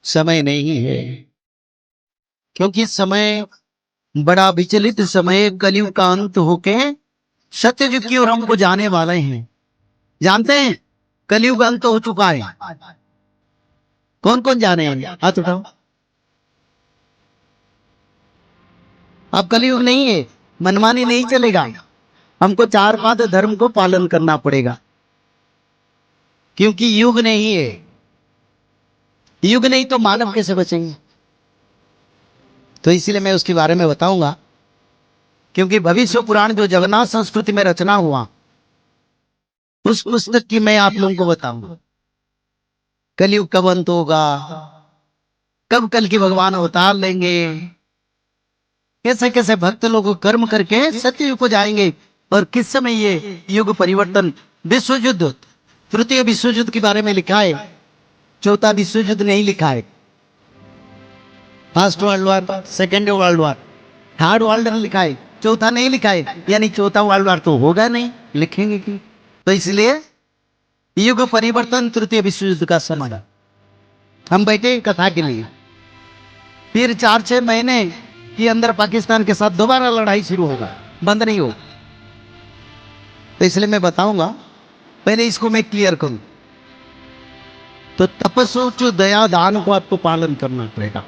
समय नहीं है, क्योंकि समय बड़ा विचलित समय, कलयुग का अंत होके सत्ययुग की ओर हमको जाने वाले हैं। जानते हैं कलयुग अंत हो चुका है। कौन कौन जाने हैं, हाथ उठाओ। अब कलयुग नहीं है, मनमानी नहीं चलेगा। हमको चार पांच धर्म को पालन करना पड़ेगा, क्योंकि युग नहीं है। युग नहीं तो मानव कैसे बचेंगे? तो इसीलिए मैं उसके बारे में बताऊंगा, क्योंकि भविष्य पुराण जो जगन्नाथ संस्कृति में रचना हुआ, उस पुस्तक की मैं आप लोगों को बताऊंगा। कलयुग कब अंत होगा, कब कल की भगवान अवतार लेंगे, कैसे कैसे भक्त लोग कर्म करके सत्य युग को जाएंगे, और किस समय ये युग परिवर्तन, विश्व युद्ध, तृतीय विश्व युद्ध के बारे में लिखा है, चौथा विश्व युद्ध नहीं लिखा है। First world war, second world war, third world war लिखा है, चौथा नहीं लिखा है। यानी चौथा वर्ल्ड वॉर तो होगा नहीं, लिखेंगे कि? तो इसलिए युग परिवर्तन, तृतीय विश्व युद्ध का समय। हम बैठे कथा के लिए, फिर 4-6 महीने के अंदर पाकिस्तान के साथ दोबारा लड़ाई शुरू होगा, बंद नहीं हो। तो इसलिए मैं बताऊंगा, पहले इसको मैं क्लियर करूं। तो तपस्सु दया दान को आपको पालन करना पड़ेगा।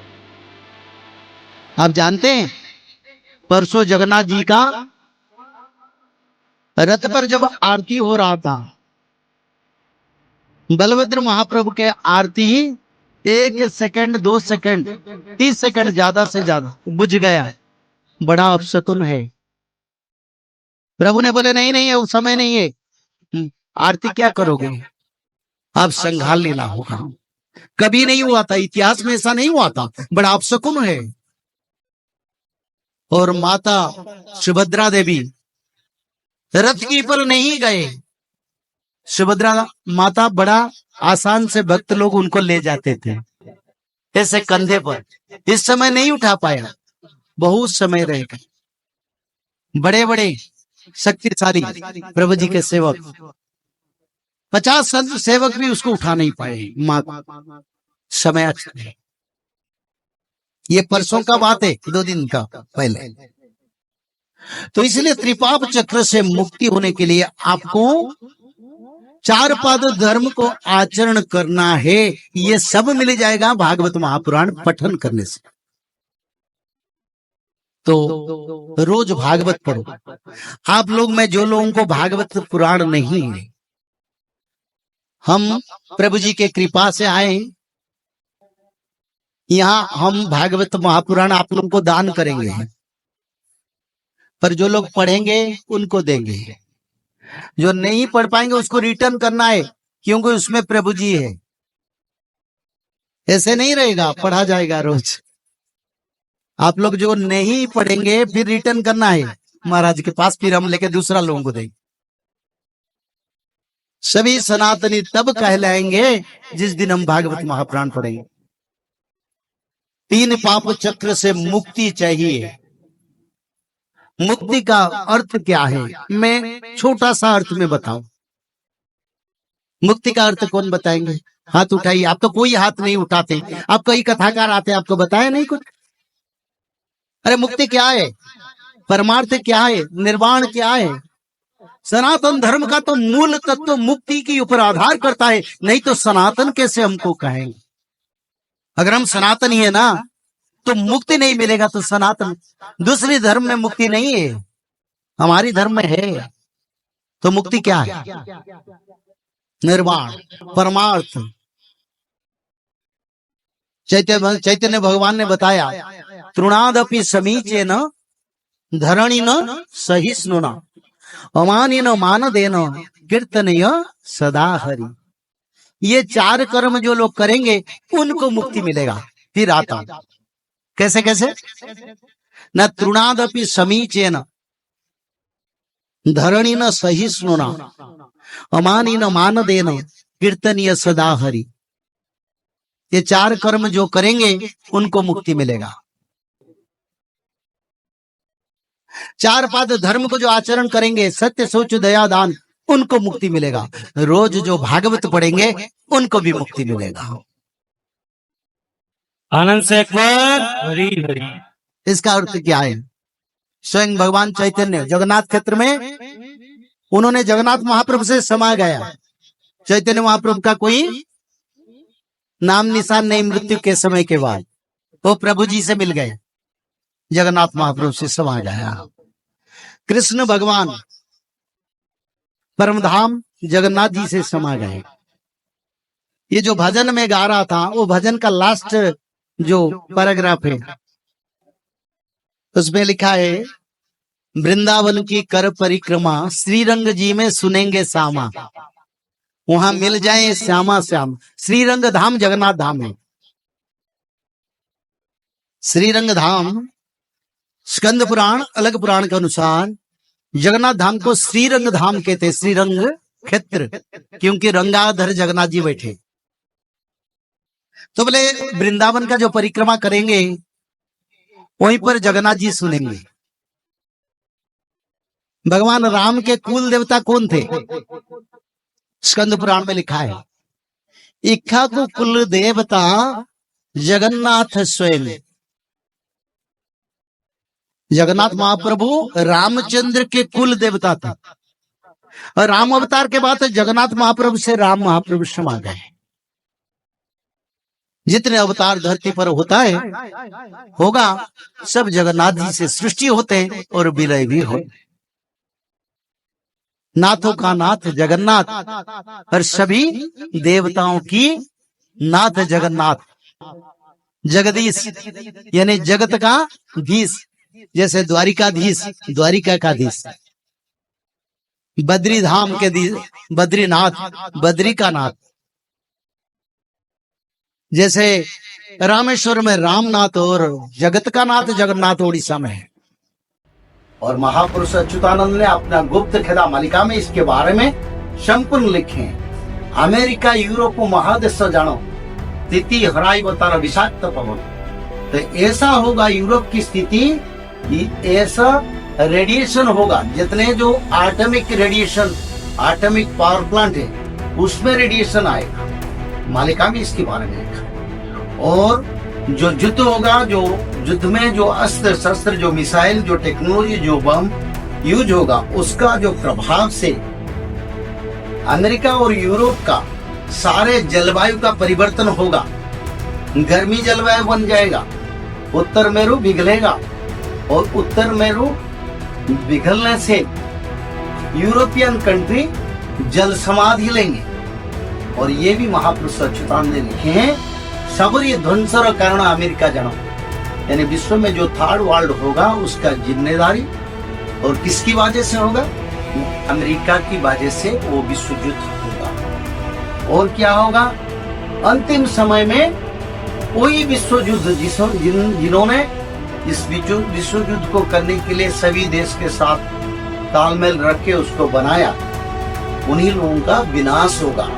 आप जानते हैं परसों जगन्नाथ जी का रथ पर जब आरती हो रहा था, बलभद्र महाप्रभु के आरती 1 सेकंड 2 सेकंड 30 सेकंड ज्यादा से ज्यादा बुझ गया। बड़ा अपशकुन है। प्रभु ने बोले नहीं नहीं, वो समय नहीं है, आरती क्या करोगे, आप संभाल लेना होगा। कभी नहीं हुआ था, इतिहास में ऐसा नहीं हुआ था, बड़ा अपशकुन है। और माता सुभद्रा देवी रथ की पर नहीं गए। सुभद्रा माता बड़ा आसान से भक्त लोग उनको ले जाते थे ऐसे कंधे पर, इस समय नहीं उठा पाया, बहुत समय रह गए। बड़े बड़े शक्तिशाली प्रभु जी के सेवक, 50 संत सेवक भी उसको उठा नहीं पाए। माँ समय अच्छा है। ये परसों का बात है, 2 दिन का पहले। तो इसलिए त्रिपाप चक्र से मुक्ति होने के लिए आपको 4 पाद धर्म को आचरण करना है। ये सब मिल जाएगा भागवत महापुराण पठन करने से। तो रोज भागवत पढ़ो। आप लोग में जो लोगों को भागवत पुराण नहीं है, हम प्रभु जी के कृपा से आए, यहाँ हम भागवत महापुराण आप लोगों को दान करेंगे, पर जो लोग पढ़ेंगे उनको देंगे, जो नहीं पढ़ पाएंगे उसको रिटर्न करना है, क्योंकि उसमें प्रभु जी है। ऐसे नहीं रहेगा, पढ़ा जाएगा रोज। आप लोग जो नहीं पढ़ेंगे फिर रिटर्न करना है महाराज के पास, फिर हम लेके दूसरा लोगों को देंगे। सभी सनातनी तब कहलाएंगे जिस दिन हम भागवत महापुराण पढ़ेंगे। 3 पाप चक्र से मुक्ति चाहिए। मुक्ति का अर्थ क्या है, मैं छोटा सा अर्थ में बताऊं। मुक्ति का अर्थ कौन बताएंगे? हाथ उठाइए। आप तो कोई हाथ नहीं उठाते, आप कई कथाकार आते, आपको बताया नहीं कुछ। अरे मुक्ति क्या है, परमार्थ क्या है, निर्वाण क्या है? सनातन धर्म का तो मूल तत्व मुक्ति के ऊपर आधार करता है, नहीं तो सनातन कैसे हमको कहेंगे? अगर हम सनातनी है ना तो मुक्ति नहीं मिलेगा, तो सनातन। दूसरी धर्म में मुक्ति नहीं है, हमारी धर्म में है। तो मुक्ति क्या है? निर्वाण, परमार्थ। चैतन्य भगवान ने बताया, तृणादपि समीचे न धरणी न सहिष्णुना अमानी न मान देना कीर्तनय सदा हरि। ये 4 कर्म जो लोग करेंगे उनको मुक्ति मिलेगा। फिर आता कैसे कैसे? न तृणादपि समीचेन धरणी न सहिष्णुना अमानी न मान देना कीर्तनीय सदा हरि। ये 4 कर्म जो करेंगे उनको मुक्ति मिलेगा। 4 पाद धर्म को जो आचरण करेंगे, सत्य सोच दया दान, उनको मुक्ति मिलेगा। रोज जो भागवत पढ़ेंगे उनको भी मुक्ति मिलेगा। आनंद से एक बार हरी हरी। इसका अर्थ क्या है? स्वयं भगवान चैतन्य जगन्नाथ क्षेत्र में उन्होंने जगन्नाथ महाप्रभु से समा गया। चैतन्य महाप्रभु का कोई नाम निशान नहीं, मृत्यु के समय के बाद वो प्रभु जी से मिल गए, जगन्नाथ महाप्रभु से समा गया। कृष्ण भगवान परमधाम जगन्नाथ जी से समा गए। ये जो भजन में गा रहा था वो भजन का लास्ट जो पैराग्राफ है उसमें लिखा है, वृंदावन की कर परिक्रमा श्रीरंग जी में सुनेंगे श्यामा, वहां मिल जाए श्यामा श्याम। श्रीरंग धाम जगन्नाथ धाम है। श्रीरंग धाम स्कंद पुराण अलग पुराण के अनुसार जगन्नाथ धाम को श्रीरंग धाम कहते, श्रीरंग क्षेत्र, क्योंकि रंगाधर जगन्नाथ जी बैठे। तो बोले वृंदावन का जो परिक्रमा करेंगे वहीं पर जगन्नाथ जी सुनेंगे। भगवान राम के कुल देवता कौन थे? स्कंद पुराण में लिखा है, इक्ष्वाकु कुल देवता जगन्नाथ स्वयं। जगन्नाथ महाप्रभु रामचंद्र के कुल देवता थे और राम अवतार के बाद जगन्नाथ महाप्रभु से राम महाप्रभु समा गए। जितने अवतार धरती पर होता है होगा सब जगन्नाथ जी से सृष्टि होते हैं और विलय भी हो। नाथों का नाथ जगन्नाथ और सभी देवताओं की नाथ जगन्नाथ। जगदीश यानी जगत का धीश, जैसे द्वारिकाधीश द्वारिका का धीश, बद्री धाम के बद्रीनाथ बद्री का नाथ, जैसे रामेश्वर में रामनाथ और जगत का नाथ जगन्नाथ उड़ीसा में है। और महापुरुष अच्युतानंद ने अपना गुप्त खिदा मालिका में इसके बारे में संपूर्ण लिखे हैं। अमेरिका यूरोप महादेश जानो स्थिति हराई बतारा विषाक्त पवन। तो ऐसा होगा यूरोप की स्थिति, ऐसा रेडिएशन होगा, जितने जो atomic radiation atomic power plant है उसमें रेडिएशन आएगा। मालिका में इसके बारे में लिखा। और जो युद्ध होगा, जो युद्ध में जो अस्त्र शस्त्र, जो मिसाइल, जो टेक्नोलॉजी, जो बम यूज होगा, उसका जो प्रभाव से अमेरिका और यूरोप का सारे जलवायु का परिवर्तन होगा। गर्मी जलवायु बन जाएगा, उत्तर मेरु पिघलेगा और उत्तर मेरु पिघलने से यूरोपियन कंट्री जल समाधि लेंगे। और ये भी महापुरुष अच्युतानंद ने लिखे हैं, सबरी ध्वंसर कारण अमेरिका जानो, यानी विश्व में जो थर्ड वर्ल्ड होगा उसका जिम्मेदारी और किसकी वजह से होगा? अमेरिका की वजह से वो विश्व युद्ध होगा। और क्या होगा? अंतिम समय में कोई विश्व युद्ध जिन्होंने इस विश्व युद्ध को करने के लिए सभी देश के साथ तालमेल रख के उसको बनाया, उन्हीं लोगों का विनाश होगा।